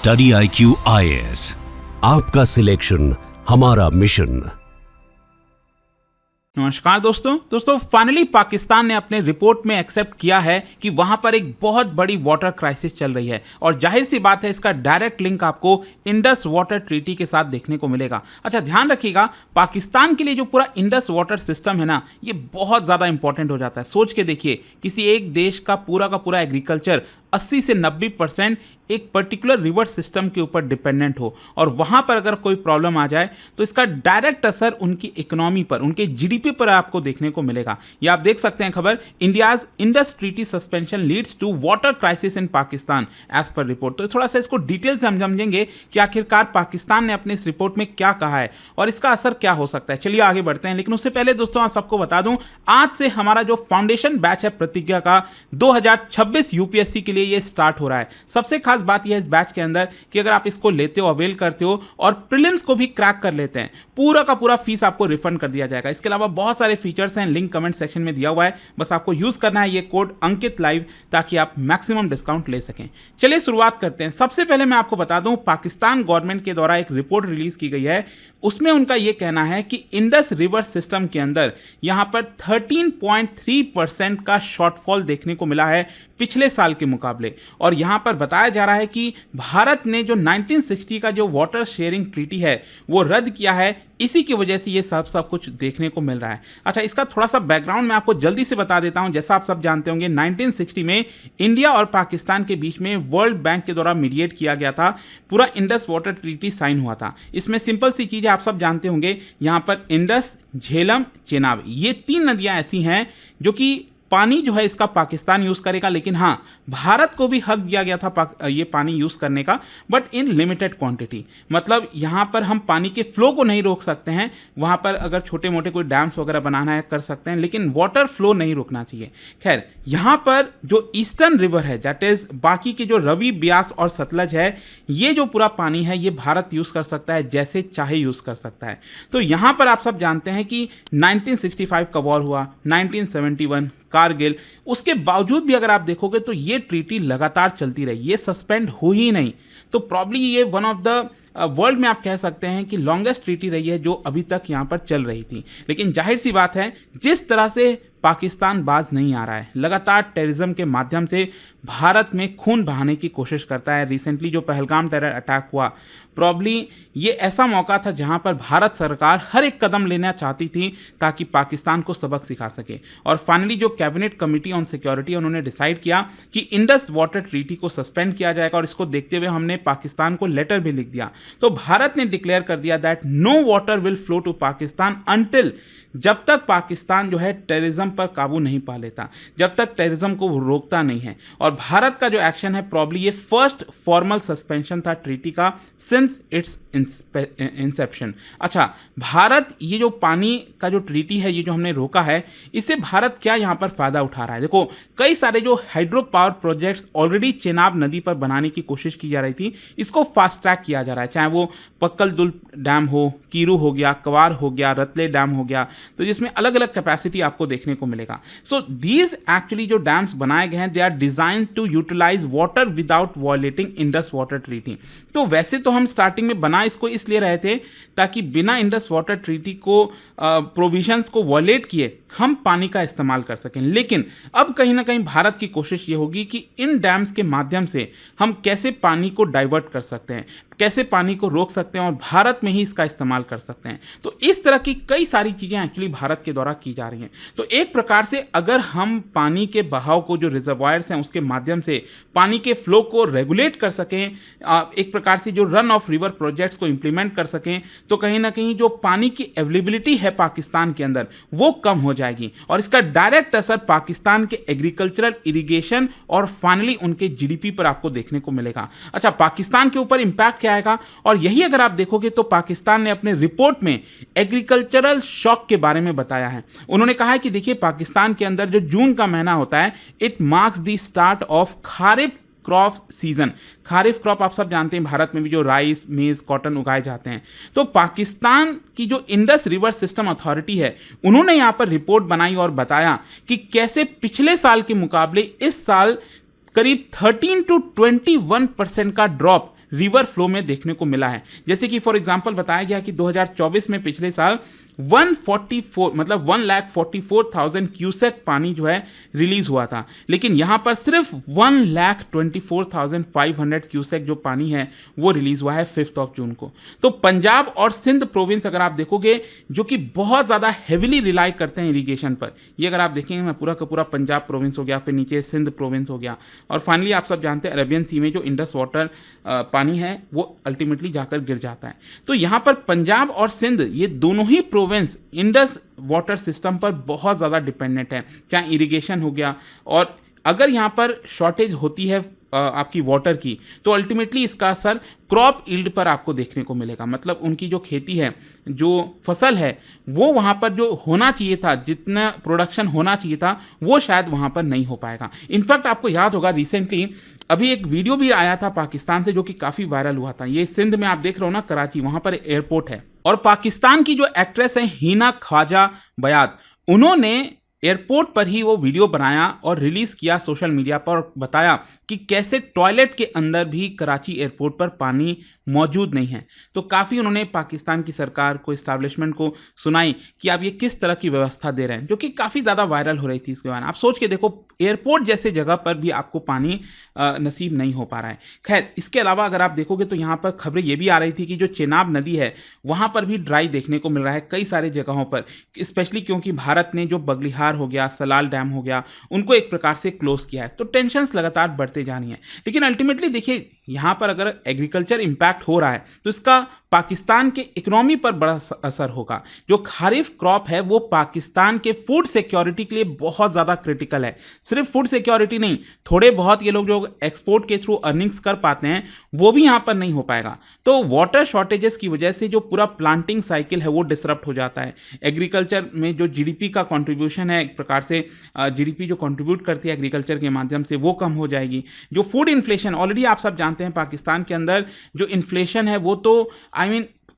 Study IQ IAS, आपका selection हमारा mission. नमस्कार दोस्तों फाइनली पाकिस्तान ने अपने रिपोर्ट में एक्सेप्ट किया है कि वहां पर एक बहुत बड़ी वाटर क्राइसिस चल रही है और जाहिर सी बात है इसका डायरेक्ट लिंक आपको इंडस वाटर ट्रीटी के साथ देखने को मिलेगा। अच्छा, ध्यान रखिएगा, पाकिस्तान के लिए जो पूरा इंडस वाटर सिस्टम है ना, ये बहुत ज़्यादा इंपॉर्टेंट हो जाता है। सोच के देखिए, किसी एक देश का पूरा एग्रीकल्चर 80 से 90% एक पर्टिकुलर रिवर सिस्टम के ऊपर डिपेंडेंट हो और वहाँ पर अगर कोई प्रॉब्लम आ जाए तो इसका डायरेक्ट असर उनकी इकोनॉमी पर, उनके जीडीपी पर आपको देखने को मिलेगा। ये आप देख सकते हैं खबर, India's Indus treaty suspension leads to water crisis in Pakistan as पर रिपोर्ट। तो थोड़ा सा इसको डिटेल से हम समझेंगे कि आखिरकार पाकिस्तान ने अपने इस रिपोर्ट में क्या कहा है और इसका असर क्या हो सकता है। चलिए आगे बढ़ते हैं, लेकिन उससे पहले दोस्तों आप सबको बता दूं, आज से हमारा जो फाउंडेशन बैच है प्रतिज्ञा का 2026 यूपीएससी के लिए ये स्टार्ट हो रहा है। सबसे खास बात यह है इस बैच के अंदर कि अगर आप इसको लेते हो, अवेल करते हो और प्रीलिम्स को भी क्रैक कर लेते हैं, पूरा का पूरा फीस आपको रिफंड कर दिया जाएगा। इसके अलावा बहुत सारे फीचर्स हैं, लिंक कमेंट सेक्शन में दिया हुआ है, बस आपको यूज करना है ये कोड अंकित लाइव ताकि आप मैक्सिमम डिस्काउंट ले सकें। चलिए शुरुआत करते हैं। सबसे पहले मैं आपको बता दूं, पाकिस्तान गवर्नमेंट के द्वारा एक रिपोर्ट रिलीज की गई है, उसमें उनका यह कहना है कि इंडस रिवर सिस्टम के अंदर यहां पर 13.3% का शॉर्टफॉल देखने को मिला है पिछले साल के मुकाबले। और यहां पर बताया जा रहा है कि भारत ने जो 1960 का जो वाटर शेयरिंग ट्रीटी है वो रद्द किया है, इसी की वजह से ये सब कुछ देखने को मिल रहा है। अच्छा, इसका थोड़ा सा बैकग्राउंड मैं आपको जल्दी से बता देता हूं। जैसा आप सब जानते होंगे, 1960 में इंडिया और पाकिस्तान के बीच में वर्ल्ड बैंक के द्वारा मीडिएट किया गया था, पूरा इंडस वाटर ट्रीटी साइन हुआ था। इसमें सिंपल सी चीज़ आप सब जानते होंगे, यहाँ पर इंडस, झेलम, चेनाब, ये 3 नदियाँ ऐसी हैं जो कि पानी जो है इसका पाकिस्तान यूज़ करेगा, लेकिन हाँ, भारत को भी हक दिया गया था ये पानी यूज़ करने का, बट इन लिमिटेड क्वांटिटी। मतलब यहाँ पर हम पानी के फ्लो को नहीं रोक सकते हैं, वहाँ पर अगर छोटे मोटे कोई डैम्स वगैरह बनाना है कर सकते हैं, लेकिन वाटर फ्लो नहीं रुकना चाहिए। खैर, यहाँ पर जो ईस्टर्न रिवर है, दैट इज़ बाकी के जो रवि, ब्यास और सतलज है, ये जो पूरा पानी है ये भारत यूज़ कर सकता है, जैसे चाहे यूज़ कर सकता है। तो यहाँ पर आप सब जानते हैं कि 1965 का वॉर हुआ, 1971 कारगिल, उसके बावजूद भी अगर आप देखोगे तो ये ट्रीटी लगातार चलती रही, ये सस्पेंड हुई ही नहीं। तो प्रॉब्ली ये वन ऑफ द वर्ल्ड में आप कह सकते हैं कि लॉन्गेस्ट ट्रीटी रही है जो अभी तक यहाँ पर चल रही थी। लेकिन जाहिर सी बात है, जिस तरह से पाकिस्तान बाज नहीं आ रहा है, लगातार टेररिज्म के माध्यम से भारत में खून बहाने की कोशिश करता है। रिसेंटली जो पहलगाम टेरर अटैक हुआ, प्रॉब्ली ये ऐसा मौका था जहां पर भारत सरकार हर एक कदम लेना चाहती थी ताकि पाकिस्तान को सबक सिखा सके। और फाइनली जो कैबिनेट कमेटी ऑन सिक्योरिटी, उन्होंने डिसाइड किया कि इंडस वाटर ट्रीटी को सस्पेंड किया जाएगा और इसको देखते हुए हमने पाकिस्तान को लेटर भी लिख दिया। तो भारत ने डिक्लेयर कर दिया that no water will flow to Pakistan until, जब तक पाकिस्तान जो है टेररिज्म पर काबू नहीं पा लेता, जब तक टेररिज्म को रोकता नहीं है। और भारत का जो एक्शन है, प्रॉब्ली ये फर्स्ट फॉर्मल सस्पेंशन था ट्रीटी का सिंस इट्स इंसेप्शन। अच्छा, भारत ये जो पानी का जो ट्रीटी है, ये जो हमने रोका है, इससे भारत क्या यहाँ पर फायदा उठा रहा है? देखो, कई सारे जो hydro power projects already Chenab नदी पर बनाने की कोशिश की जा रही थी, इसको फास्ट ट्रैक किया जा रहा है। चाहे वो पक्कल दुल डैम हो, कीरू हो गया, कवार हो गया, रतले डैम हो गया, तो जिसमें अलग अलग कैपेसिटी आपको देखने को मिलेगा। सो दीज एक्चुअली जो डैम्स बनाए गए हैं, they are design to utilise water without violating Indus water treaty. तो वैसे तो हम स्टार्टिंग में बना इसको इसलिए रहे थे ताकि बिना इंडस वाटर ट्रीटी को प्रोविजंस को वायलेट किए हम पानी का इस्तेमाल कर सकें। लेकिन अब कहीं ना कहीं भारत की कोशिश ये होगी कि इन डैम्स के माध्यम से हम कैसे पानी को डाइवर्ट कर सकते हैं, कैसे पानी को रोक सकते हैं और भारत में ही इसका इस्तेमाल कर सकते हैं। तो इस तरह की कई सारी चीज़ें एक्चुअली भारत के द्वारा की जा रही हैं। तो एक प्रकार से अगर हम पानी के बहाव को, जो रिजर्वायर्स हैं उसके माध्यम से पानी के फ्लो को रेगुलेट कर सकें, एक प्रकार से जो रन ऑफ रिवर प्रोजेक्ट्स को इंप्लीमेंट कर सकें, तो कहीं ना कहीं जो पानी की अवेलेबिलिटी है पाकिस्तान के अंदर वो कम हो जाएगी और इसका डायरेक्ट असर पाकिस्तान के एग्रीकल्चरल, इरिगेशन और फाइनली उनके जीडीपी पर आपको देखने को मिलेगा। अच्छा, पाकिस्तान के ऊपर इंपैक्ट क्या आएगा? और यही अगर आप देखोगे तो पाकिस्तान ने अपने रिपोर्ट में एग्रीकल्चरल शॉक के बारे में बताया है। उन्होंने कहा है कि देखिए, पाकिस्तान के अंदर जो जून का महीना होता है, it marks the start of kharif crop season. Kharif crop आप सब जानते हैं, भारत में भी जो राइस, मेज, कॉटन उगाए जाते हैं। तो पाकिस्तान की जो इंडस रिवर सिस्टम अथॉरिटी है, उन्होंने यहाँ पर रिपोर्ट बनाई और बताया कि कैसे पिछले साल के मुकाबले इस साल करीब 13 to 21% का ड्रॉप रिवर फ्लो में देखने को मिला है। जैसे कि फॉर एग्जांपल बताया गया कि 2024 में पिछले साल 144,000 क्यूसेक पानी जो है रिलीज हुआ था, लेकिन यहां पर सिर्फ 1,24,500 क्यूसेक जो पानी है वो रिलीज हुआ है 5 जून को। तो पंजाब और सिंध प्रोविंस अगर आप देखोगे जो कि बहुत ज़्यादा हेविली रिलाई करते हैं इरीगेशन पर, ये अगर आप देखेंगे मैं पूरा का पूरा पंजाब प्रोविंस हो गया, फिर नीचे सिंध प्रोविंस हो गया, और फाइनली आप सब जानते हैं अरेबियन सी में जो इंडस वाटर पानी है वो अल्टीमेटली जाकर गिर जाता है। तो यहाँ पर पंजाब और सिंध ये दोनों ही प्रोविंस इंडस वाटर सिस्टम पर बहुत ज़्यादा डिपेंडेंट है, चाहे इरिगेशन हो गया, और अगर यहाँ पर शॉर्टेज होती है आपकी वाटर की तो अल्टीमेटली इसका असर क्रॉप यील्ड पर आपको देखने को मिलेगा। मतलब उनकी जो खेती है, जो फसल है, वो वहाँ पर जो होना चाहिए था, जितना प्रोडक्शन होना चाहिए था, वो शायद वहाँ पर नहीं हो पाएगा। इनफैक्ट आपको याद होगा रिसेंटली अभी एक वीडियो भी आया था पाकिस्तान से जो कि काफ़ी वायरल हुआ था। ये सिंध में आप देख रहे हो ना, कराची, वहाँ पर एयरपोर्ट है, और पाकिस्तान की जो एक्ट्रेस है हिना ख्वाजा बयात, उन्होंने एयरपोर्ट पर ही वो वीडियो बनाया और रिलीज किया सोशल मीडिया पर, और बताया कि कैसे टॉयलेट के अंदर भी कराची एयरपोर्ट पर पानी मौजूद नहीं है। तो काफ़ी उन्होंने पाकिस्तान की सरकार को, इस्टेब्लिशमेंट को सुनाई कि आप ये किस तरह की व्यवस्था दे रहे हैं, जो कि काफ़ी ज़्यादा वायरल हो रही थी इसके बाद। आप सोच के देखो, एयरपोर्ट जैसे जगह पर भी आपको पानी नसीब नहीं हो पा रहा है। खैर, इसके अलावा अगर आप देखोगे तो यहाँ पर खबरें ये भी आ रही थी कि जो चेनाब नदी है वहाँ पर भी ड्राई देखने को मिल रहा है कई सारे जगहों पर, स्पेशली क्योंकि भारत ने जो बगलिहार हो गया, सलाल डैम हो गया, उनको एक प्रकार से क्लोज किया है। तो टेंशन्स लगातार बढ़ते जा रही हैं। लेकिन अल्टीमेटली देखिए, यहाँ पर अगर एग्रीकल्चर इम्पैक्ट हो रहा है तो इसका पाकिस्तान के इकोनॉमी पर बड़ा असर होगा। जो खारिफ क्रॉप है वो पाकिस्तान के फूड सिक्योरिटी के लिए बहुत ज़्यादा क्रिटिकल है। सिर्फ फूड सिक्योरिटी नहीं, थोड़े बहुत ये लोग जो एक्सपोर्ट के थ्रू अर्निंग्स कर पाते हैं वो भी यहाँ पर नहीं हो पाएगा। तो वाटर शॉर्टेजेस की वजह से जो पूरा प्लांटिंग साइकिल है वो डिसरप्ट हो जाता है। एग्रीकल्चर में जो जीडीपी का कंट्रीब्यूशन है, एक प्रकार से जीडीपी जो कंट्रीब्यूट करती है एग्रीकल्चर के माध्यम से, वो कम हो जाएगी। जो फूड इन्फ्लेशन, ऑलरेडी आप सब जानते हैं पाकिस्तान के अंदर जो इन्फ्लेशन है वो तो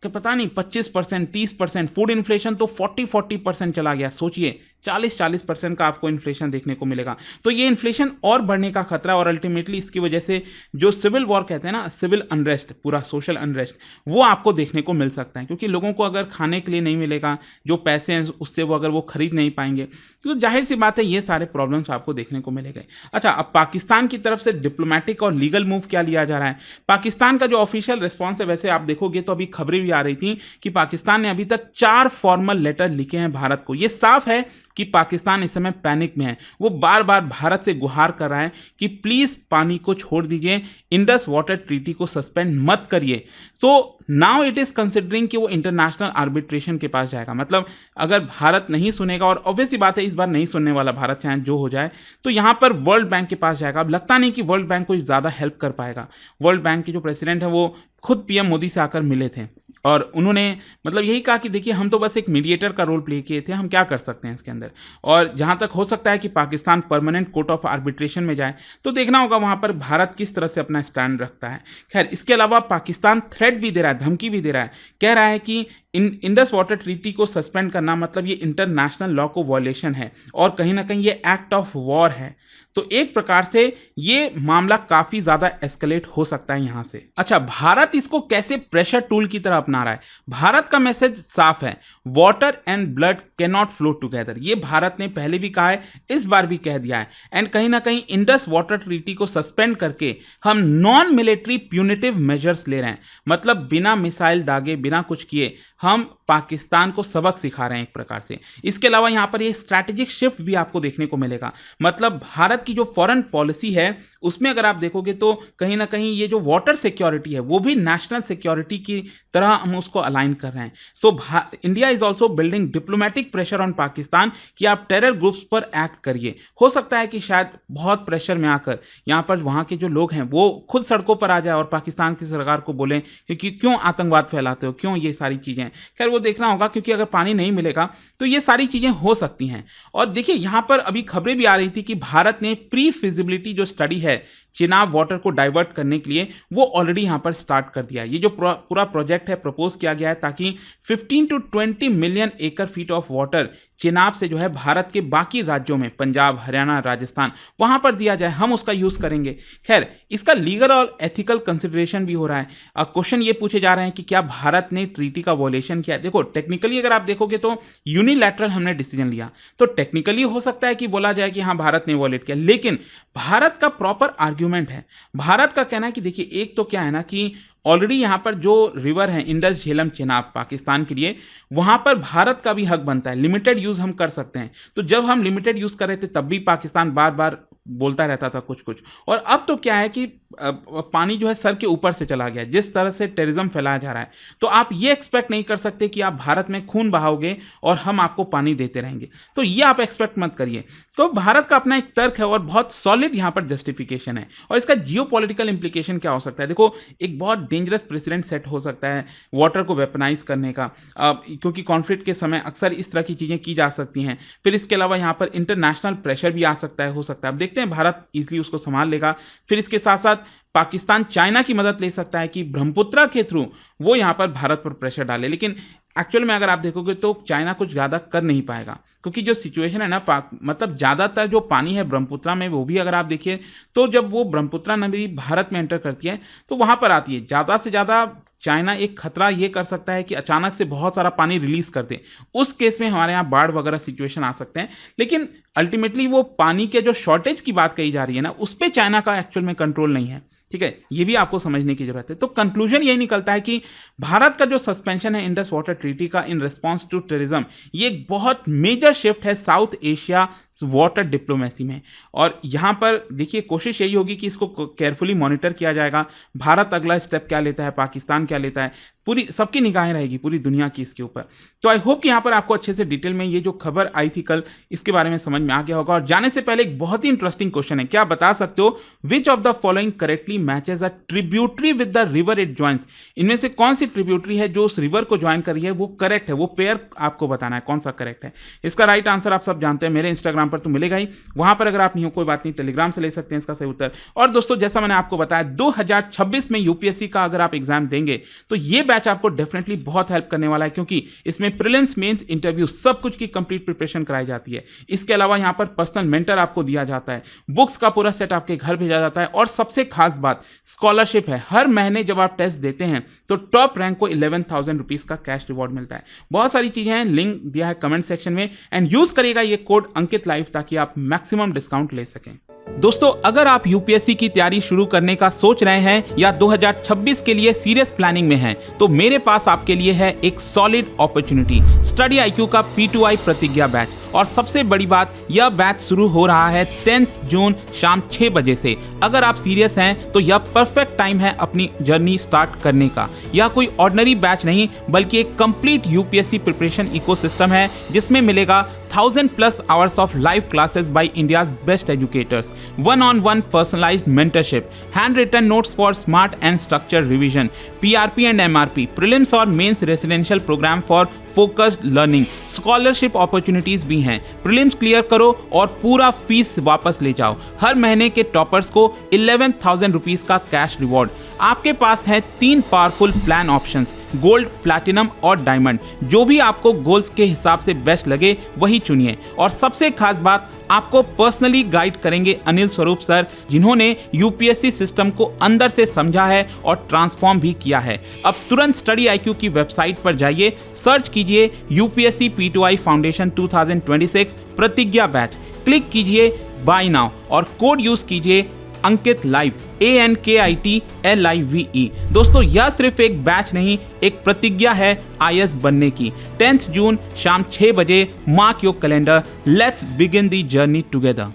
पता नहीं 25%, 30%, फूड इन्फ्लेशन तो 40% चला गया। सोचिए 40% का आपको इन्फ्लेशन देखने को मिलेगा। तो ये इन्फ्लेशन और बढ़ने का खतरा, और अल्टीमेटली इसकी वजह से जो सिविल वॉर कहते हैं ना, सिविल अनरेस्ट, पूरा सोशल अनरेस्ट, वो आपको देखने को मिल सकता है। क्योंकि लोगों को अगर खाने के लिए नहीं मिलेगा, जो पैसे हैं उससे वो अगर वो खरीद नहीं पाएंगे, तो जाहिर सी बात है ये सारे प्रॉब्लम्स आपको देखने को मिलेंगे। अच्छा, अब पाकिस्तान की तरफ से डिप्लोमेटिक और लीगल मूव क्या लिया जा रहा है? पाकिस्तान का जो ऑफिशियल रिस्पॉन्स है, वैसे आप देखोगे तो अभी खबरें भी आ रही थी कि पाकिस्तान ने अभी तक 4 फॉर्मल लेटर लिखे हैं भारत को। ये साफ है कि पाकिस्तान इस समय पैनिक में है। वो बार बार भारत से गुहार कर रहा है कि प्लीज पानी को छोड़ दीजिए, इंडस वाटर ट्रीटी को सस्पेंड मत करिए। तो नाउ इट इज कंसिडरिंग कि वो इंटरनेशनल आर्बिट्रेशन के पास जाएगा। मतलब अगर भारत नहीं सुनेगा, और ऑब्वियसली बात है इस बार नहीं सुनने वाला भारत, चाहे जो हो जाए, तो यहाँ पर वर्ल्ड बैंक के पास जाएगा। अब लगता नहीं कि वर्ल्ड बैंक कोई ज़्यादा हेल्प कर पाएगा। वर्ल्ड बैंक के जो प्रेसिडेंट है वो खुद पीएम मोदी से आकर मिले थे, और उन्होंने मतलब यही कहा कि देखिए हम तो बस एक मीडिएटर का रोल प्ले किए थे, हम क्या कर सकते हैं इसके अंदर। और जहां तक हो सकता है कि Pakistan permanent court of arbitration में जाए, तो देखना होगा वहां पर भारत किस तरह से अपना स्टैंड रखता है। खैर, इसके अलावा पाकिस्तान थ्रेट भी दे रहा है, धमकी भी दे रहा है, कह रहा है कि इंडस वाटर ट्रीटी को सस्पेंड करना मतलब ये इंटरनेशनल लॉ को वॉयलेशन है, और कहीं ना कहीं ये एक्ट ऑफ वॉर है। तो एक प्रकार से ये मामला काफी ज्यादा एस्केलेट हो सकता है यहां से। अच्छा, भारत इसको कैसे प्रेशर टूल की तरह अपना रहा है? भारत का मैसेज साफ है, water and blood can not flow together. ये भारत ने पहले भी कहा है, इस बार भी कह दिया है। एंड कहीं ना कहीं इंडस वाटर ट्रीटी को सस्पेंड करके हम नॉन मिलिट्री प्यूनिटिव मेजर्स ले रहे हैं। मतलब बिना मिसाइल दागे, बिना कुछ किए हम पाकिस्तान को सबक सिखा रहे हैं एक प्रकार से। इसके अलावा यहां पर ये स्ट्रैटेजिक शिफ्ट भी आपको देखने को मिलेगा। मतलब भारत की जो फॉरेन पॉलिसी है उसमें अगर आप देखोगे तो कहीं ना कहीं ये जो वाटर सिक्योरिटी है वो भी नेशनल सिक्योरिटी की तरह हम उसको अलाइन कर रहे हैं। So India is also building diplomatic pressure on Pakistan कि आप टेरर ग्रुप्स पर एक्ट करिए। हो सकता है कि शायद बहुत प्रेशर में आकर यहाँ पर वहाँ के जो लोग हैं वो खुद सड़कों पर आ जाए और पाकिस्तान की सरकार को बोलें कि क्यों आतंकवाद फैलाते हो, क्यों ये सारी चीज़ें। खैर, वो देखना होगा, क्योंकि अगर पानी नहीं मिलेगा तो ये सारी चीज़ें हो सकती हैं। और देखिए यहाँ पर अभी खबरें भी आ रही थी कि भारत ने प्री फिजिबिलिटी जो स्टडी है चेनाब वाटर को डाइवर्ट करने के लिए वो ऑलरेडी यहाँ पर स्टार्ट कर दिया है। ये जो पूरा प्रोजेक्ट है प्रपोज किया गया है ताकि 15 to 20 मिलियन एकड़ फीट ऑफ वाटर चेनाब से जो है भारत के बाकी राज्यों में, पंजाब, हरियाणा, राजस्थान, वहां पर दिया जाए, हम उसका यूज करेंगे। खैर, इसका लीगल और एथिकल कंसिडरेशन भी हो रहा है। क्वेश्चन ये पूछे जा रहे हैं कि क्या भारत ने ट्रीटी का वॉयलेशन किया। देखो, टेक्निकली अगर आप देखोगे तो यूनिलैटरल हमने डिसीजन लिया, तो टेक्निकली हो सकता है कि बोला जाए कि हाँ भारत ने वॉयलेट किया, लेकिन भारत का प्रॉपर आर्ग्यूमेंट है। भारत का कहना है कि देखिए, एक तो क्या है ना कि ऑलरेडी यहाँ पर जो रिवर है इंडस, झेलम, चेनाब पाकिस्तान के लिए, वहाँ पर भारत का भी हक बनता है। लिमिटेड यूज़ हम कर सकते हैं। तो जब हम लिमिटेड यूज़ कर रहे थे तब भी पाकिस्तान बार बार बोलता रहता था कुछ कुछ, और अब तो क्या है कि पानी जो है सर के ऊपर से चला गया। जिस तरह से टेररिज्म फैलाया जा रहा है, तो आप ये एक्सपेक्ट नहीं कर सकते कि आप भारत में खून बहाओगे और हम आपको पानी देते रहेंगे, तो ये आप एक्सपेक्ट मत करिए। तो भारत का अपना एक तर्क है और बहुत सॉलिड यहाँ पर जस्टिफिकेशन है। और इसका जियोपॉलिटिकल इंप्लीकेशन क्या हो सकता है? देखो, एक बहुत डेंजरस प्रेसिडेंट सेट हो सकता है वाटर को वेपनाइज करने का, क्योंकि कॉन्फ्लिक्ट के समय अक्सर इस तरह की चीज़ें की जा सकती हैं। फिर इसके अलावा यहाँ पर इंटरनेशनल प्रेशर भी आ सकता है, हो सकता है। अब देखते हैं भारत इजीली उसको संभाल लेगा। फिर इसके साथ साथ पाकिस्तान चाइना की मदद ले सकता है कि ब्रह्मपुत्रा के थ्रू वो यहाँ पर भारत पर प्रेशर डाले, लेकिन एक्चुअल में अगर आप देखोगे तो चाइना कुछ ज़्यादा कर नहीं पाएगा, क्योंकि जो सिचुएशन है ना, मतलब ज़्यादातर जो पानी है ब्रह्मपुत्रा में, वो भी अगर आप देखिए तो जब वो ब्रह्मपुत्रा नदी भारत में एंटर करती है तो वहाँ पर आती है। ज़्यादा से ज़्यादा चाइना एक खतरा ये कर सकता है कि अचानक से बहुत सारा पानी रिलीज कर दे। उस केस में हमारे यहाँ बाढ़ वगैरह सिचुएशन आ सकते हैं, लेकिन अल्टीमेटली वो पानी के जो शॉर्टेज की बात कही जा रही है ना, उस पर चाइना का एक्चुअल में कंट्रोल नहीं है। ठीक है, ये भी आपको समझने की जरूरत है। तो कंक्लूजन यही निकलता है कि भारत का जो सस्पेंशन है इंडस वाटर ट्रीटी का इन रिस्पॉन्स टू टेररिज्म, ये एक बहुत मेजर शिफ्ट है साउथ एशिया वाटर डिप्लोमेसी में। और यहाँ पर देखिए, कोशिश यही होगी कि इसको केयरफुली मॉनिटर किया जाएगा। भारत अगला स्टेप क्या लेता है, पाकिस्तान क्या लेता है, पूरी सबकी निगाहें रहेगी पूरी दुनिया की इसके ऊपर। तो आई होप कि यहाँ पर आपको अच्छे से डिटेल में ये जो खबर आई थी कल, इसके बारे में समझ में आ गया होगा। और जाने से पहले एक बहुत ही इंटरेस्टिंग क्वेश्चन है, क्या आप बता सकते हो which of the following correctly matches a tributary with the river it joins? इनमें से कौन सी ट्रिब्यूटरी है जो उस रिवर को ज्वाइन कर रही है वो करेक्ट है? वो पेयर आपको बताना है कौन सा करेक्ट है। इसका राइट आंसर आप सब जानते हैं, मेरे इंस्टाग्राम पर तो मिलेगा ही, वहां पर अगर आप नहीं हो कोई बात नहीं, टेलीग्राम से ले सकते हैं इसका सही उत्तर। और दोस्तों, जैसा मैंने आपको बताया, 2026 में यूपीएससी का अगर आप एग्जाम देंगे तो ये बैच आपको डेफिनेटली बहुत हेल्प करने वाला है, क्योंकि इसमें प्रीलिम्स, मेंस, इंटरव्यू सब कुछ की कंप्लीट प्रिपरेशन कराई जाती है। इसके अलावा यहाँ पर पर्सनल मेंटर आपको दिया जाता है, बुक्स का पूरा सेट आपके घर भेजा जाता है, और सबसे खास बात स्कॉलरशिप है। हर महीने जब आप टेस्ट देते हैं तो टॉप रैंक को 11,000 रुपीज का कैश रिवॉर्ड मिलता है। बहुत सारी चीजें हैं, लिंक दिया है कमेंट सेक्शन में, एंड यूज करिएगा ये कोड अंकित लाइव ताकि आप मैक्सिमम डिस्काउंट ले सकें। दोस्तों, अगर आप यूपीएससी की तैयारी शुरू करने का सोच रहे हैं या 2026 के लिए सीरियस प्लानिंग में हैं, तो मेरे पास आपके लिए है एक सॉलिड अपॉर्चुनिटी, स्टडी आईक्यू का P2I प्रतिज्ञा बैच। और सबसे बड़ी बात, यह बैच शुरू हो रहा है 10 जून शाम 6 बजे से। अगर आप सीरियस हैं तो यह परफेक्ट टाइम है अपनी जर्नी स्टार्ट करने का। यह कोई ऑर्डिनरी बैच नहीं, बल्कि एक कंप्लीट यूपीएससी प्रिपरेशन इकोसिस्टम है, जिसमें मिलेगा 1000+ hours of live classes by India's best educators, one-on-one personalized mentorship, handwritten notes for smart and structured revision, PRP and MRP, prelims और mains residential program for focused learning, scholarship opportunities भी हैं। Prelims clear करो और पूरा fees वापस ले जाओ। हर महीने के टॉपर्स को 11,000 रुपीज का कैश रिवॉर्ड। आपके पास है 3 powerful plan options, gold, platinum और डायमंड। जो भी आपको गोल्स के हिसाब से बेस्ट लगे वही चुनिए। और सबसे खास बात, आपको पर्सनली गाइड करेंगे अनिल स्वरूप सर, जिन्होंने यूपीएससी सिस्टम को अंदर से समझा है और ट्रांसफॉर्म भी किया है। अब तुरंत स्टडी आईक्यू की वेबसाइट पर जाइए, सर्च कीजिए यूपीएससी P2I फाउंडेशन 2026 प्रतिज्ञा बैच, क्लिक कीजिए बाय नाउ और कोड यूज कीजिए अंकित लाइव, ANKITLIVE। दोस्तों, यह सिर्फ एक बैच नहीं, एक प्रतिज्ञा है IAS बनने की। 10 जून शाम 6 बजे, mark your calendar, let's begin the journey together.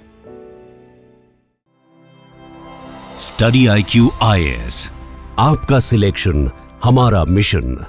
Study IQ IAS, आपका सिलेक्शन हमारा मिशन।